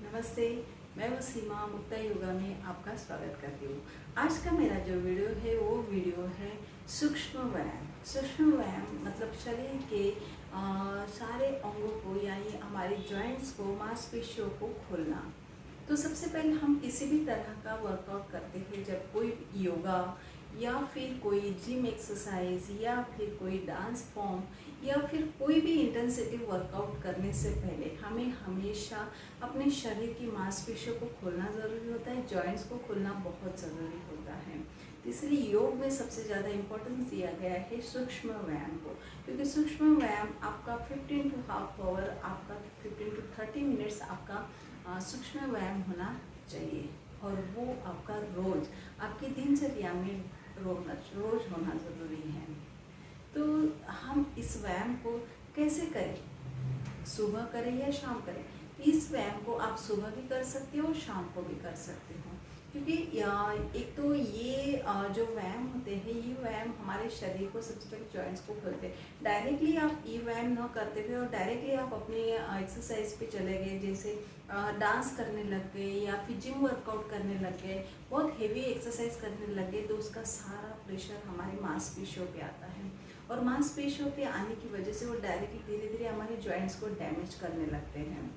नमस्ते, मैं वसीमा मुक्ता योगा में आपका स्वागत करती हूँ। आज का मेरा जो वीडियो है वो वीडियो है सूक्ष्म व्यायाम। सूक्ष्म व्यायाम मतलब शरीर के सारे अंगों को यानी हमारे जॉइंट्स को, मांसपेशियों को खोलना। तो सबसे पहले हम किसी भी तरह का वर्कआउट करते हैं, जब कोई योगा या फिर कोई जिम एक्सरसाइज या फिर कोई डांस फॉर्म या फिर कोई भी इंटेंसिटी वर्कआउट करने से पहले हमें हमेशा अपने शरीर की मांसपेशियों को खोलना ज़रूरी होता है, जॉइंट्स को खोलना बहुत ज़रूरी होता है। तो इसलिए योग में सबसे ज़्यादा इम्पोर्टेंस दिया गया है सूक्ष्म व्यायाम को, क्योंकि सूक्ष्म व्यायाम आपका 15 टू हाफ आवर, आपका 15 टू 30 मिनट्स आपका सूक्ष्म व्यायाम होना चाहिए और वो आपका रोज़ आपकी दिनचर्या में रोज़ होना ज़रूरी है। तो हम इस व्यायाम को कैसे करें, सुबह करें या शाम करें? इस व्यायाम को आप सुबह भी कर सकते हो, शाम को भी कर सकते हो, क्योंकि एक तो ये जो व्यायाम होते हैं, ये व्यायाम हमारे शरीर को सबसे पहले जॉइंट्स को खोलते हैं। डायरेक्टली आप ये व्यायाम न करते हुए और डायरेक्टली आप अपने एक्सरसाइज पे चले गए, जैसे डांस करने लग गए या फिर जिम वर्कआउट करने लग गए, बहुत हेवी एक्सरसाइज करने लग गए, तो उसका सारा प्रेशर हमारी मांसपेशियों पे आता है और मांसपेशियों पे आने की वजह से वो डायरेक्टली धीरे धीरे हमारे जॉइंट्स को डैमेज करने लगते हैं।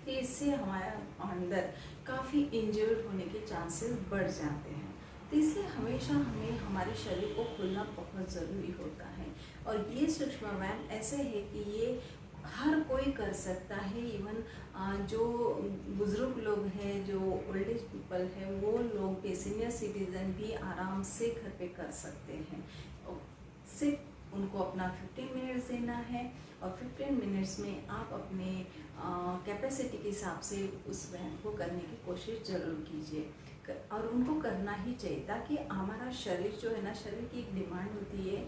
तो इससे हमारे अंदर काफ़ी इंजर्ड होने के चांसेस बढ़ जाते हैं। तो इसलिए हमेशा हमें हमारे शरीर को खोलना बहुत ज़रूरी होता है। और ये सूक्ष्म व्यायाम ऐसे है कि ये हर कोई कर सकता है। इवन जो बुज़ुर्ग लोग हैं, जो ओल्ड एज पीपल है, वो लोग भी, सीनियर सिटीज़न भी आराम से घर पे कर सकते हैं। सिर्फ उनको अपना 15 मिनट्स देना है और 15 मिनट्स में आप अपने कैपेसिटी के हिसाब से उस व्यायाम को करने की कोशिश ज़रूर कीजिए और उनको करना ही चाहिए, ताकि हमारा शरीर जो है ना, शरीर की एक डिमांड होती है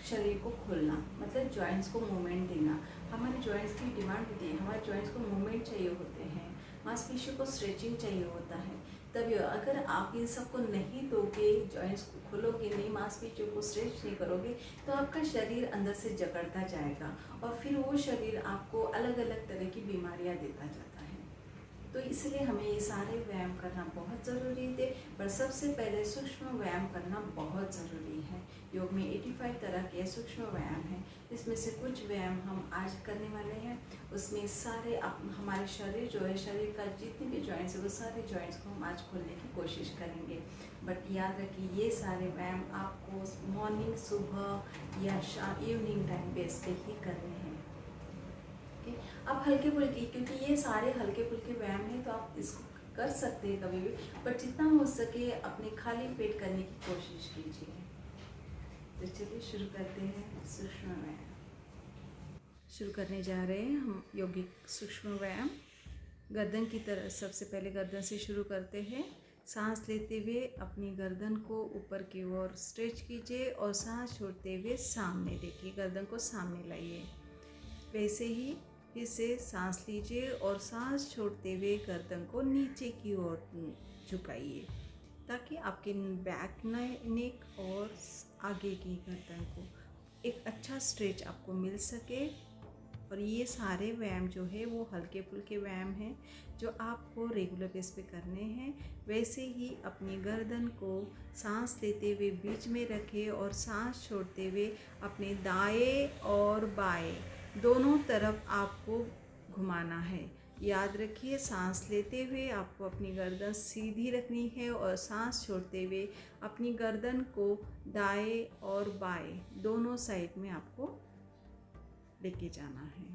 शरीर को खोलना, मतलब जॉइंट्स को मूवमेंट देना। हमारे जॉइंट्स की डिमांड होती है, हमारे जॉइंट्स को मूवमेंट चाहिए होते हैं, मांसपेशियों को स्ट्रेचिंग चाहिए होता है। तभी अगर आप इन सबको नहीं दोगे, जॉइंट्स को खोलोगे नहीं, मांसपेशियों को स्ट्रेच नहीं करोगे, तो आपका शरीर अंदर से जकड़ता जाएगा और फिर वो शरीर आपको अलग अलग तरह की बीमारियां देता जाता है। तो इसलिए हमें ये सारे व्यायाम करना बहुत ज़रूरी है, पर सबसे पहले सूक्ष्म व्यायाम करना बहुत ज़रूरी है। योग में 85 तरह के सूक्ष्म व्यायाम हैं, इसमें से कुछ व्यायाम हम आज करने वाले हैं। उसमें सारे हमारे शरीर जो है, शरीर का जितने भी जॉइंट्स है, वो सारे जॉइंट्स को हम आज खोलने की कोशिश करेंगे। बट याद रखिए, ये सारे व्यायाम आपको मॉर्निंग, सुबह या इवनिंग टाइम बेस पे ही करने हैं। आप हल्के फुल्के, क्योंकि ये सारे हल्के फुल्के व्यायाम हैं, तो आप इसको कर सकते हैं कभी भी, पर जितना हो सके अपने खाली पेट करने की कोशिश कीजिए। तो चलिए शुरू करते हैं सूक्ष्म व्यायाम। शुरू करने जा रहे हैं हम यौगिक सूक्ष्म व्यायाम। गर्दन की तरफ, सबसे पहले गर्दन से शुरू करते हैं। सांस लेते हुए अपनी गर्दन को ऊपर की ओर स्ट्रेच कीजिए और सांस छोड़ते हुए सामने देखिए, गर्दन को सामने लाइए। वैसे ही फिर से सांस लीजिए और सांस छोड़ते हुए गर्दन को नीचे की ओर झुकाइए, ताकि आपके बैक, नेक और आगे की गर्दन को एक अच्छा स्ट्रेच आपको मिल सके। और ये सारे व्यायाम जो है वो हल्के फुल्के व्यायाम हैं, जो आपको रेगुलर बेस पे करने हैं। वैसे ही अपनी गर्दन को सांस लेते हुए बीच में रखें और सांस छोड़ते हुए अपने दाएं और बाएं दोनों तरफ आपको घुमाना है। याद रखिए, सांस लेते हुए आपको अपनी गर्दन सीधी रखनी है और सांस छोड़ते हुए अपनी गर्दन को दाएं और बाएं दोनों साइड में आपको लेके जाना है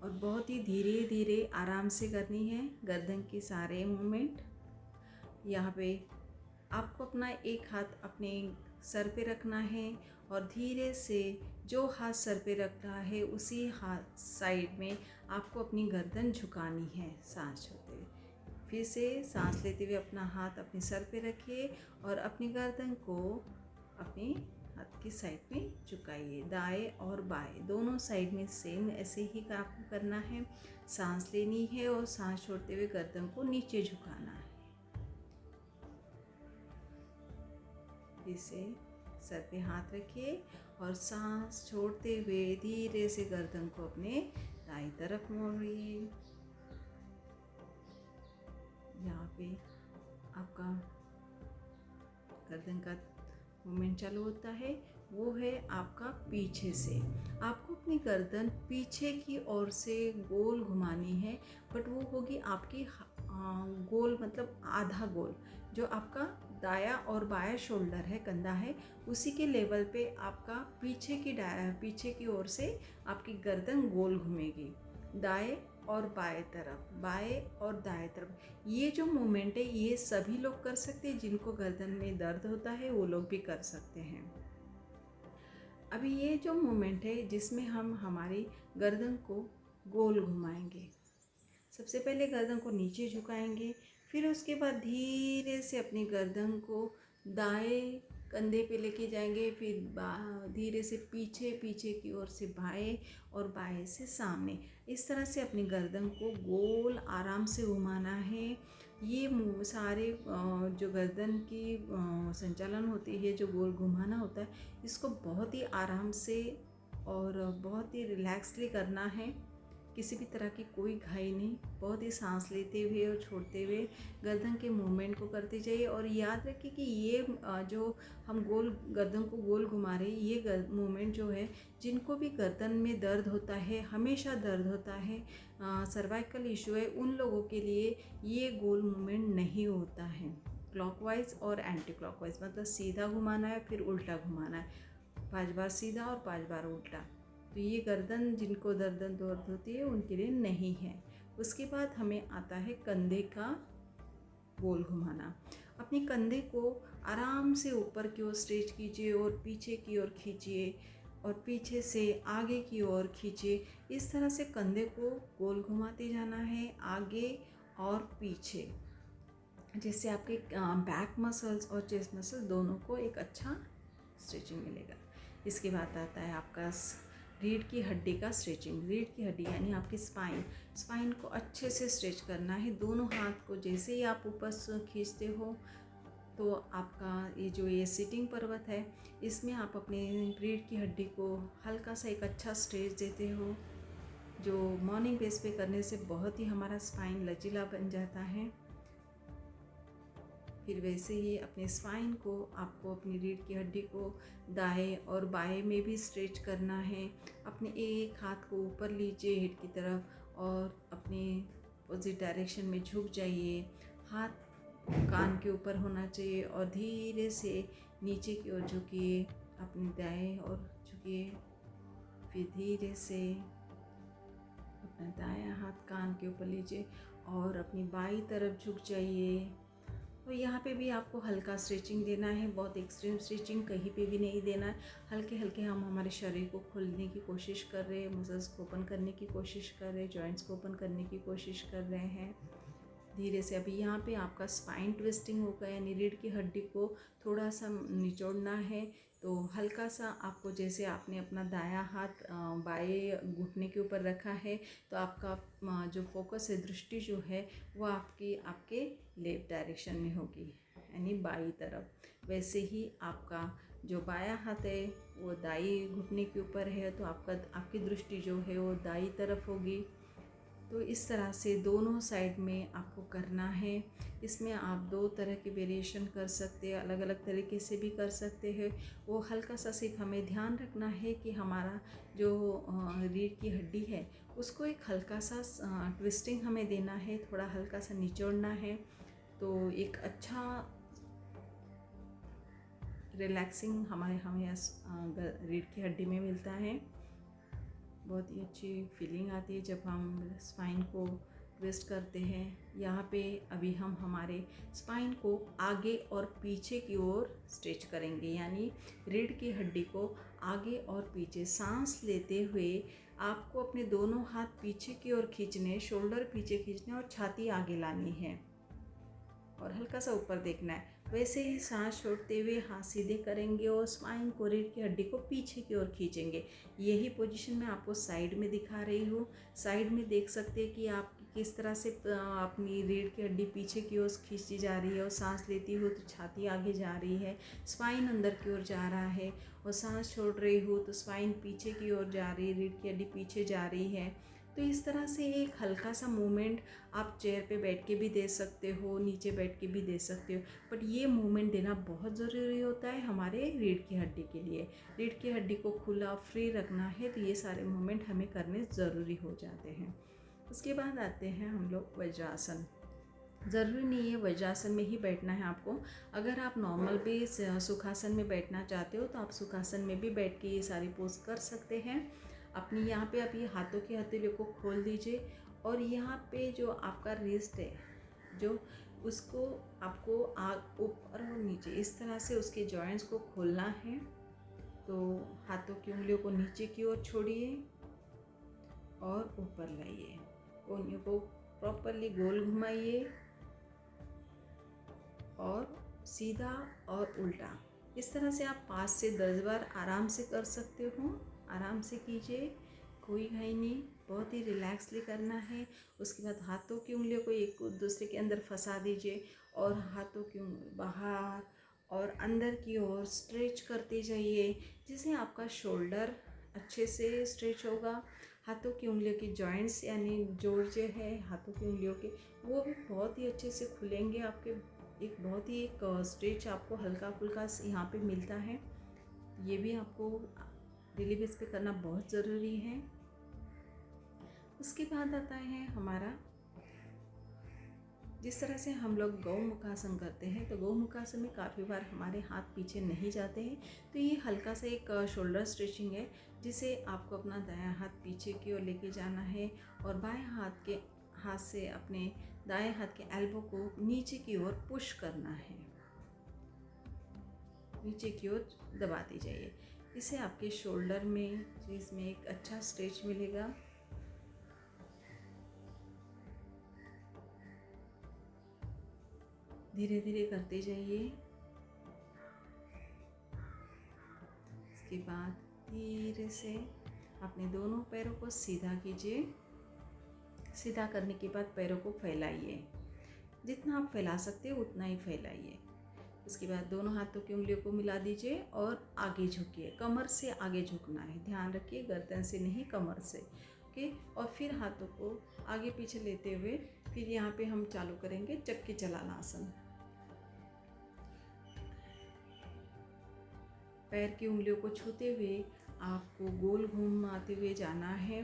और बहुत ही धीरे धीरे आराम से करनी है गर्दन की सारे मूवमेंट। यहाँ पे आपको अपना एक हाथ अपने सर पे रखना है और धीरे से जो हाथ सर पे रख रहा है उसी हाथ साइड में आपको अपनी गर्दन झुकानी है सांस छोड़ते हुए। फिर से सांस लेते हुए अपना हाथ अपने सर पे रखिए और अपनी गर्दन को अपने हाथ की साइड में झुकाइए। दाएं और बाएं दोनों साइड में सेम ऐसे ही आपको करना है। सांस लेनी है और सांस छोड़ते हुए गर्दन को नीचे झुकाना है। इसे सर पे हाथ रखिए और सांस छोड़ते हुए धीरे से गर्दन को अपने दाईं तरफ मोड़िए। जहाँ पे आपका गर्दन का मूवमेंट चालू होता है वो है आपका पीछे से। आपको अपनी गर्दन पीछे की ओर से गोल घुमानी है, बट वो होगी आपकी गोल मतलब आधा गोल। जो आपका दाया और बाया शोल्डर है, कंधा है, उसी के लेवल पे आपका पीछे की ओर से आपकी गर्दन गोल घूमेगी, दाएं और बाएं तरफ, बाएं और दाएं तरफ। ये जो मूवमेंट है ये सभी लोग कर सकते हैं, जिनको गर्दन में दर्द होता है वो लोग भी कर सकते हैं। अभी ये जो मूवमेंट है जिसमें हम हमारी गर्दन को गोल घुमाएंगे। सबसे पहले गर्दन को नीचे झुकाएंगे, फिर उसके बाद धीरे से अपनी गर्दन को दाएं कंधे पे लेके जाएंगे, फिर धीरे से पीछे की ओर से बाएं और बाएं से सामने। इस तरह से अपनी गर्दन को गोल आराम से घुमाना है। ये सारे जो गर्दन की संचालन होती है, जो गोल घुमाना होता है, इसको बहुत ही आराम से और बहुत ही रिलैक्सली करना है। किसी भी तरह की कोई घाई नहीं, बहुत ही सांस लेते हुए और छोड़ते हुए गर्दन के मूवमेंट को करते जाइए। और याद रखिए कि ये जो हम गर्दन को गोल घुमा रहे हैं, ये मूवमेंट जो है, जिनको भी गर्दन में दर्द होता है, हमेशा दर्द होता है, सर्वाइकल इशू है, उन लोगों के लिए ये गोल मूवमेंट नहीं होता है। क्लॉकवाइज और एंटी क्लॉकवाइज, मतलब सीधा घुमाना है फिर उल्टा घुमाना है, 5 बार सीधा और 5 बार उल्टा। तो ये गर्दन जिनको दर्द होती है उनके लिए नहीं है। उसके बाद हमें आता है कंधे का गोल घुमाना। अपने कंधे को आराम से ऊपर की ओर स्ट्रेच कीजिए और पीछे की ओर खींचिए और पीछे से आगे की ओर खींचिए। इस तरह से कंधे को गोल घुमाते जाना है, आगे और पीछे, जिससे आपके बैक मसल्स और चेस्ट मसल्स दोनों को एक अच्छा स्ट्रेचिंग मिलेगा। इसके बाद आता है आपका रीढ़ की हड्डी का स्ट्रेचिंग। रीढ़ की हड्डी यानी आपकी स्पाइन को अच्छे से स्ट्रेच करना है। दोनों हाथ को जैसे ही आप ऊपर खींचते हो तो आपका ये सिटिंग पर्वत है, इसमें आप अपने रीढ़ की हड्डी को हल्का सा एक अच्छा स्ट्रेच देते हो, जो मॉर्निंग बेस पे करने से बहुत ही हमारा स्पाइन लचीला बन जाता है। फिर वैसे ही अपने स्पाइन को आपको अपनी रीढ़ की हड्डी को दाएं और बाएं में भी स्ट्रेच करना है। अपने एक हाथ को ऊपर लीजिए हेड की तरफ और अपने अपोजिट डायरेक्शन में झुक जाइए। हाथ कान के ऊपर होना चाहिए और धीरे से नीचे की ओर झुकिए, अपने दाएं और झुकिए। फिर धीरे से अपना दायां हाथ कान के ऊपर लीजिए और अपनी बाईं तरफ झुक जाइए। और यहाँ पे भी आपको हल्का स्ट्रेचिंग देना है, बहुत एक्सट्रीम स्ट्रेचिंग कहीं पे भी नहीं देना है। हल्के हल्के हम हमारे शरीर को खोलने की कोशिश कर रहे हैं, मसल्स को ओपन करने की कोशिश कर रहे हैं, जॉइंट्स को ओपन करने की कोशिश कर रहे हैं धीरे से। अभी यहाँ पे आपका स्पाइन ट्विस्टिंग होगा, यानी रीढ़ की हड्डी को थोड़ा सा निचोड़ना है। तो हल्का सा आपको, जैसे आपने अपना दायां हाथ बाएं घुटने के ऊपर रखा है, तो आपका जो फोकस है, दृष्टि जो है, वो आपके लेफ्ट डायरेक्शन में होगी, यानी बाईं तरफ। वैसे ही आपका जो बायां हाथ है वो दाई घुटने के ऊपर है, तो आपकी दृष्टि जो है वो दाई तरफ होगी। तो इस तरह से दोनों साइड में आपको करना है। इसमें आप 2 तरह के वेरिएशन कर सकते हैं, अलग अलग तरीके से भी कर सकते हैं। वो हल्का सा सिर्फ हमें ध्यान रखना है कि हमारा जो रीढ़ की हड्डी है उसको एक हल्का सा ट्विस्टिंग हमें देना है, थोड़ा हल्का सा निचोड़ना है, तो एक अच्छा रिलैक्सिंग हमें रीढ़ की हड्डी में मिलता है। बहुत ही अच्छी फीलिंग आती है जब हम स्पाइन को ट्विस्ट करते हैं। यहाँ पे अभी हम हमारे स्पाइन को आगे और पीछे की ओर स्ट्रेच करेंगे, यानी रीढ़ की हड्डी को आगे और पीछे सांस लेते हुए आपको अपने दोनों हाथ पीछे की ओर खींचने, शोल्डर पीछे खींचने और छाती आगे लानी है और हल्का सा ऊपर देखना है। वैसे ही सांस छोड़ते हुए हाथ सीधे करेंगे और स्पाइन को, रीढ़ की हड्डी को पीछे की ओर खींचेंगे। यही पोजीशन मैं आपको साइड में दिखा रही हूँ। साइड में देख सकते हैं कि आप किस तरह से अपनी रीढ़ की हड्डी पीछे की ओर खींची जा रही है और सांस लेती हो तो छाती आगे जा रही है, स्पाइन अंदर की ओर जा रहा है, और सांस छोड़ रही हो तो स्पाइन पीछे की ओर जा रही है, रीढ़ की हड्डी पीछे जा रही है। तो इस तरह से एक हल्का सा मूवमेंट आप चेयर पे बैठ के भी दे सकते हो, नीचे बैठ के भी दे सकते हो, बट ये मूवमेंट देना बहुत ज़रूरी होता है हमारे रीढ़ की हड्डी के लिए। रीढ़ की हड्डी को खुला फ्री रखना है तो ये सारे मूवमेंट हमें करने ज़रूरी हो जाते हैं। उसके बाद आते हैं हम लोग वज्रासन। ज़रूरी नहीं है वज्रासन में ही बैठना है आपको। अगर आप नॉर्मल भी सुखासन में बैठना चाहते हो तो आप सुखासन में भी बैठ के ये सारी पोज कर सकते हैं। अपनी यहाँ पे आप ये हाथों की हथेलियों को खोल दीजिए और यहाँ पे जो आपका रिस्ट है जो उसको आपको ऊपर और नीचे इस तरह से उसके जॉइंट्स को खोलना है। तो हाथों की उंगलियों को नीचे की ओर छोड़िए और ऊपर लाइए, कोहनियों को प्रॉपरली गोल घुमाइए और सीधा और उल्टा। इस तरह से आप 5 से 10 बार आराम से कर सकते हो। आराम से कीजिए, कोई घाई नहीं, बहुत ही रिलैक्सली करना है। उसके बाद हाथों की उंगलियों को एक दूसरे के अंदर फंसा दीजिए और हाथों की उंगली बाहर और अंदर की ओर स्ट्रेच करते जाइए, जिससे आपका शोल्डर अच्छे से स्ट्रेच होगा। हाथों की उंगलियों की जॉइंट्स यानी जोड़ जो है हाथों की उंगलियों के, वो भी बहुत ही अच्छे से खुलेंगे। आपके एक बहुत ही एक स्ट्रेच आपको हल्का फुल्का यहाँ पे मिलता है। ये भी आपको डेली बेस पे करना बहुत ज़रूरी है। उसके बाद आता है हमारा, जिस तरह से हम लोग गौमुखासन करते हैं तो गौमुखासन में काफ़ी बार हमारे हाथ पीछे नहीं जाते हैं। तो ये हल्का सा एक शोल्डर स्ट्रेचिंग है, जिसे आपको अपना दायां हाथ पीछे की ओर लेके जाना है और बाएं हाथ से अपने दाएं हाथ के एल्बो को नीचे की ओर पुश करना है, नीचे की ओर दबाते जाइए। इससे आपके शोल्डर में जिसमें एक अच्छा स्ट्रेच मिलेगा। धीरे धीरे करते जाइए। इसके बाद धीरे से अपने दोनों पैरों को सीधा कीजिए। सीधा करने के बाद पैरों को फैलाइए, जितना आप फैला सकते हो उतना ही फैलाइए। उसके बाद दोनों हाथों की उंगलियों को मिला दीजिए और आगे झुकिए, कमर से आगे झुकना है, ध्यान रखिए गर्दन से नहीं कमर से। ओके, और फिर हाथों को आगे पीछे लेते हुए फिर यहाँ पे हम चालू करेंगे चक्की चलाना आसन। पैर की उंगलियों को छूते हुए आपको गोल घुमाते हुए जाना है।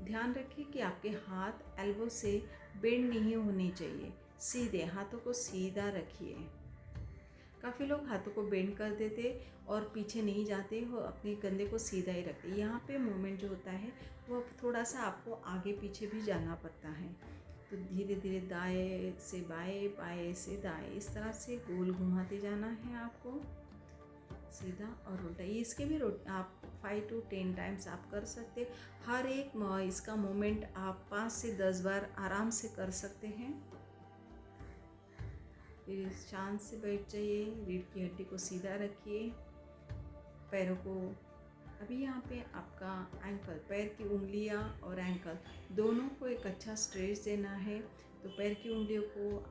ध्यान रखिए कि आपके हाथ एल्बो से बेंड नहीं होने चाहिए, सीधे हाथों को सीधा रखिए। काफ़ी लोग हाथों को बेंड कर देते और पीछे नहीं जाते हो, अपने कंधे को सीधा ही रखते। यहाँ पे मूवमेंट जो होता है वो थोड़ा सा आपको आगे पीछे भी जाना पड़ता है। तो धीरे धीरे दाएं से बाएं, बाएं से दाएं, इस तरह से गोल घुमाते जाना है आपको, सीधा और उल्टा। इसके भी आप 5 to 10 टाइम्स आप कर सकते। हर एक इसका मूवमेंट आप 5 से 10 बार आराम से कर सकते हैं। फिर शांत से बैठ जाइए, रीढ़ की हड्डी को सीधा रखिए, पैरों को अभी यहाँ पे आपका एंकल, पैर की उंगलियाँ और एंकल दोनों को एक अच्छा स्ट्रेच देना है। तो पैर की उंगलियों को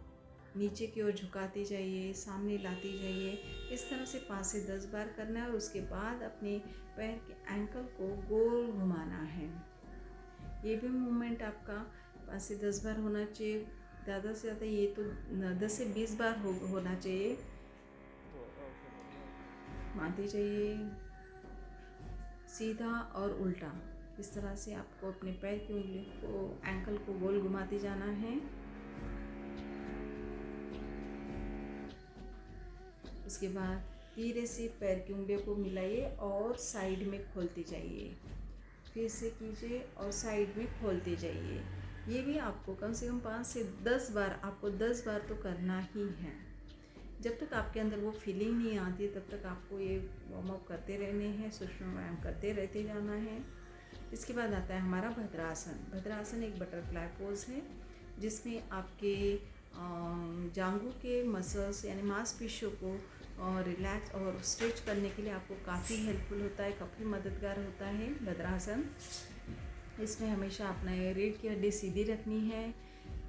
नीचे की ओर झुकाते जाइए, सामने लाते जाइए। इस तरह से 5 से 10 बार करना है और उसके बाद अपने पैर के एंकल को गोल घुमाना है। ये भी मूवमेंट आपका 5 से 10 बार होना चाहिए, ज़्यादा से ज़्यादा ये तो 10 से 20 बार होना चाहिए। घुमाते जाइए सीधा और उल्टा। इस तरह से आपको अपने पैर की उंगली को, एंकल को गोल घुमाते जाना है। उसके बाद धीरे से पैर की उंगलियों को मिलाइए और साइड में खोलते जाइए। फिर से कीजिए और साइड में खोलते जाइए। ये भी आपको कम से कम 5 से 10 बार, आपको 10 बार तो करना ही है। जब तक आपके अंदर वो फीलिंग नहीं आती तब तक आपको ये वार्म अप करते रहने हैं, सूक्ष्म व्यायाम करते रहते जाना है। इसके बाद आता है हमारा भद्रासन। भद्रासन एक बटरफ्लाई पोज है, जिसमें आपके जांघों के मसल्स यानी मांसपेशियों को रिलैक्स और स्ट्रेच करने के लिए आपको काफ़ी हेल्पफुल होता है, काफ़ी मददगार होता है भद्रासन। इसमें हमेशा अपना रीढ़ की हड्डी सीधी रखनी है,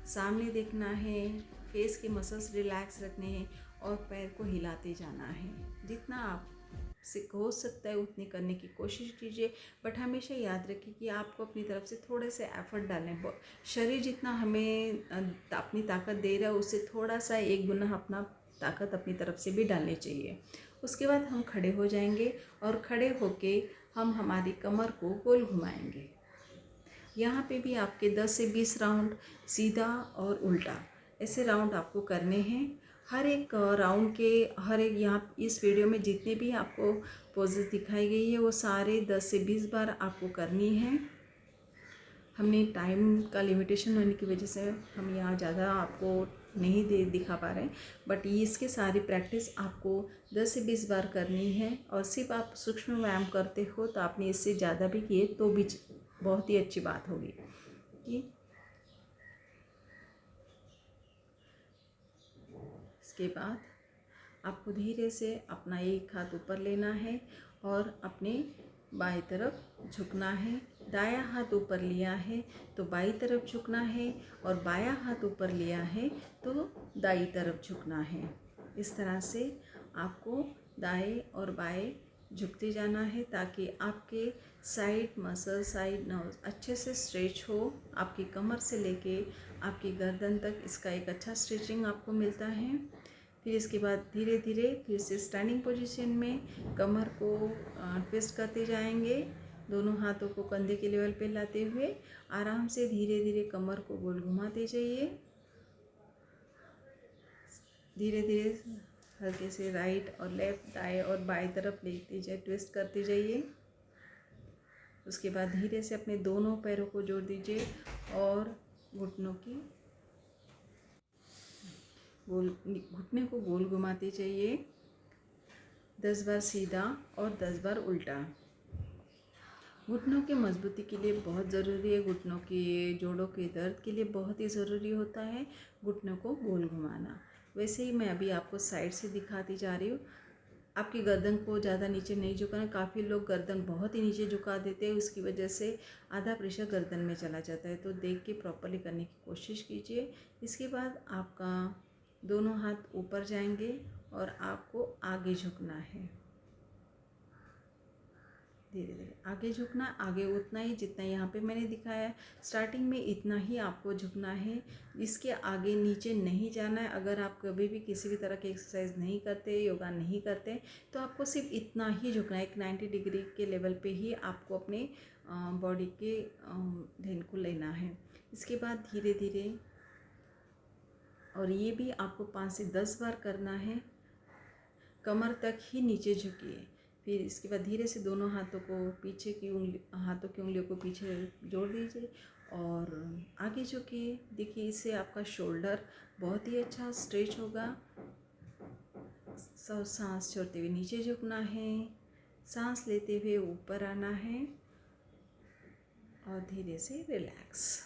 सामने देखना है, फेस के मसल्स रिलैक्स रखने हैं और पैर को हिलाते जाना है। जितना आप से हो सकता है उतनी करने की कोशिश कीजिए, बट हमेशा याद रखिए कि आपको अपनी तरफ से थोड़े से एफर्ट डालने। शरीर जितना हमें अपनी ताकत दे रहा है उससे थोड़ा सा एक गुना अपना ताकत अपनी तरफ से भी डालनी चाहिए। उसके बाद हम खड़े हो जाएंगे और खड़े होके हम हमारी कमर को गोल घुमाएंगे। यहाँ पे भी आपके 10 से 20 राउंड सीधा और उल्टा ऐसे राउंड आपको करने हैं। हर एक राउंड के हर एक यहाँ इस वीडियो में जितने भी आपको पोजेस दिखाई गई है वो सारे 10 से 20 बार आपको करनी है। हमने टाइम का लिमिटेशन होने की वजह से हम यहाँ ज़्यादा आपको नहीं दिखा पा रहे हैं, बट ये इसके सारी प्रैक्टिस आपको 10 से 20 बार करनी है। और सिर्फ आप सूक्ष्म व्यायाम करते हो तो आपने इससे ज़्यादा भी किए तो भी बहुत ही अच्छी बात होगी कि इसके बाद आपको धीरे से अपना एक हाथ ऊपर लेना है और अपने बाईं तरफ झुकना है। दायां हाथ ऊपर लिया है तो बाईं तरफ झुकना है और बायां हाथ ऊपर लिया है तो दाईं तरफ झुकना है। इस तरह से आपको दाएं और बाएं झुकते जाना है ताकि आपके साइड मसल, साइड नर्व्स अच्छे से स्ट्रेच हो। आपकी कमर से लेके आपकी गर्दन तक इसका एक अच्छा स्ट्रेचिंग आपको मिलता है। फिर इसके बाद धीरे धीरे फिर से स्टैंडिंग पोजीशन में कमर को ट्विस्ट करते जाएंगे। दोनों हाथों को कंधे के लेवल पे लाते हुए आराम से धीरे धीरे कमर को गोल घुमाते जाइए। धीरे धीरे हल्के से राइट और लेफ़्ट, दाएं और बाएं तरफ लेते जाइए, ट्विस्ट करते जाइए। उसके बाद धीरे से अपने दोनों पैरों को जोड़ दीजिए और घुटने को गोल घुमाते जाइए। 10 बार सीधा और 10 बार उल्टा। घुटनों की मजबूती के लिए बहुत ज़रूरी है, घुटनों के जोड़ों के दर्द के लिए बहुत ही ज़रूरी होता है घुटनों को गोल घुमाना। वैसे ही मैं अभी आपको साइड से दिखाती जा रही हूँ। आपकी गर्दन को ज़्यादा नीचे नहीं झुकाना। काफ़ी लोग गर्दन बहुत ही नीचे झुका देते हैं, उसकी वजह से आधा प्रेशर गर्दन में चला जाता है। तो देख के प्रॉपरली करने की कोशिश कीजिए। इसके बाद आपका दोनों हाथ ऊपर जाएंगे और आपको आगे झुकना है। धीरे धीरे आगे झुकना, आगे उतना ही जितना यहाँ पे मैंने दिखाया है। स्टार्टिंग में इतना ही आपको झुकना है, इसके आगे नीचे नहीं जाना है। अगर आप कभी भी किसी भी तरह की एक्सरसाइज नहीं करते, योगा नहीं करते, तो आपको सिर्फ इतना ही झुकना है। एक 90 डिग्री के लेवल पे ही आपको अपने बॉडी के ध्यान को लेना है। इसके बाद धीरे धीरे, और ये भी आपको 5 से 10 बार करना है। कमर तक ही नीचे झुकिए। फिर इसके बाद धीरे से दोनों हाथों को पीछे की हाथों की उंगलियों को पीछे जोड़ दीजिए और आगे झुकिए। देखिए इससे आपका शोल्डर बहुत ही अच्छा स्ट्रेच होगा। सांस छोड़ते हुए नीचे झुकना है, सांस लेते हुए ऊपर आना है और धीरे से रिलैक्स।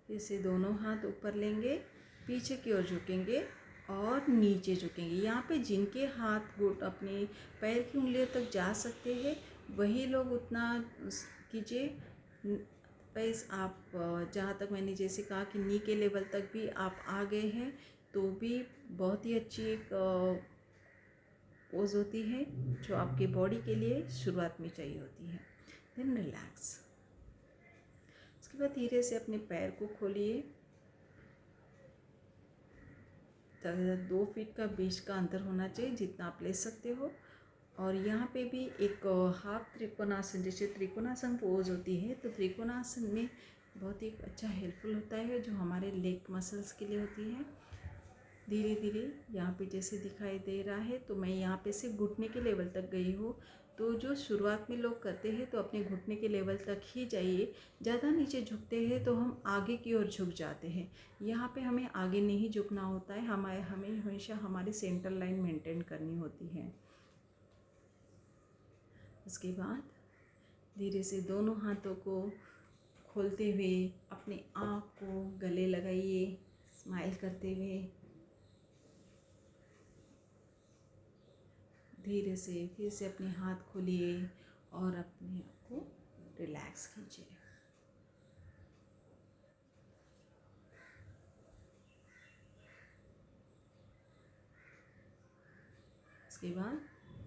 फिर से दोनों हाथ ऊपर लेंगे, पीछे की ओर झुकेंगे और नीचे झुकेंगे। यहाँ पे जिनके हाथ घुट अपने पैर की उंगलियों तक जा सकते हैं वही लोग उतना कीजिए। पैस आप जहाँ तक मैंने जैसे कहा कि नी के लेवल तक भी आप आ गए हैं तो भी बहुत ही अच्छी एक पोज होती है जो आपके बॉडी के लिए शुरुआत में चाहिए होती है। Then relax. उसके बाद धीरे से अपने पैर को खोलिए। 2 फीट का बीच का अंतर होना चाहिए जितना आप ले सकते हो। और यहाँ पे भी एक हाफ त्रिकोणासन, जैसे त्रिकोणासन पोज होती है तो त्रिकोणासन में बहुत ही अच्छा हेल्पफुल होता है जो हमारे लेग मसल्स के लिए होती है। धीरे धीरे यहाँ पे जैसे दिखाई दे रहा है तो मैं यहाँ पे से घुटने के लेवल तक गई हूँ। तो जो शुरुआत में लोग करते हैं तो अपने घुटने के लेवल तक ही जाइए। ज़्यादा नीचे झुकते हैं तो हम आगे की ओर झुक जाते हैं। यहाँ पे हमें आगे नहीं झुकना होता है, हमें हमेशा हमारी सेंटर लाइन मेंटेन करनी होती है। उसके बाद धीरे से दोनों हाथों को खोलते हुए अपने आँख को गले लगाइए, स्माइल करते हुए। धीरे से फिर से अपने हाथ खोलिए और अपने आप को रिलैक्स कीजिए। उसके बाद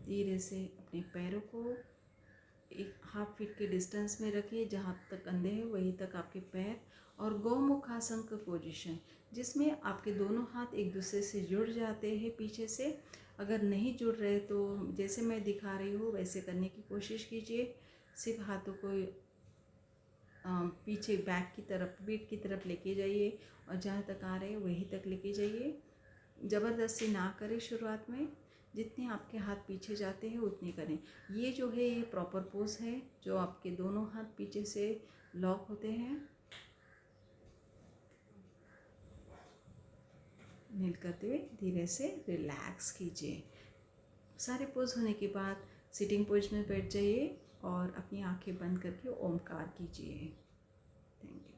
धीरे से अपने पैरों को एक 1/2 फीट के डिस्टेंस में रखिए, जहाँ तक कंधे हैं वहीं तक आपके पैर, और गौमुख आसन का पोजीशन जिसमें आपके दोनों हाथ एक दूसरे से जुड़ जाते हैं पीछे से। अगर नहीं जुड़ रहे तो जैसे मैं दिखा रही हूँ वैसे करने की कोशिश कीजिए। सिर्फ हाथों को पीछे बैक की तरफ, पीठ की तरफ लेके जाइए और जहाँ तक आ रहे हैं वहीं तक लेके जाइए। ज़बरदस्ती ना करें शुरुआत में, जितने आपके हाथ पीछे जाते हैं उतने करें। ये जो है ये प्रॉपर पोज है, जो आपके दोनों हाथ पीछे से लॉक होते हैं। नील करते हुए धीरे से रिलैक्स कीजिए। सारे पोज होने के बाद सिटिंग पोज में बैठ जाइए और अपनी आंखें बंद करके ओमकार कीजिए। Thank you.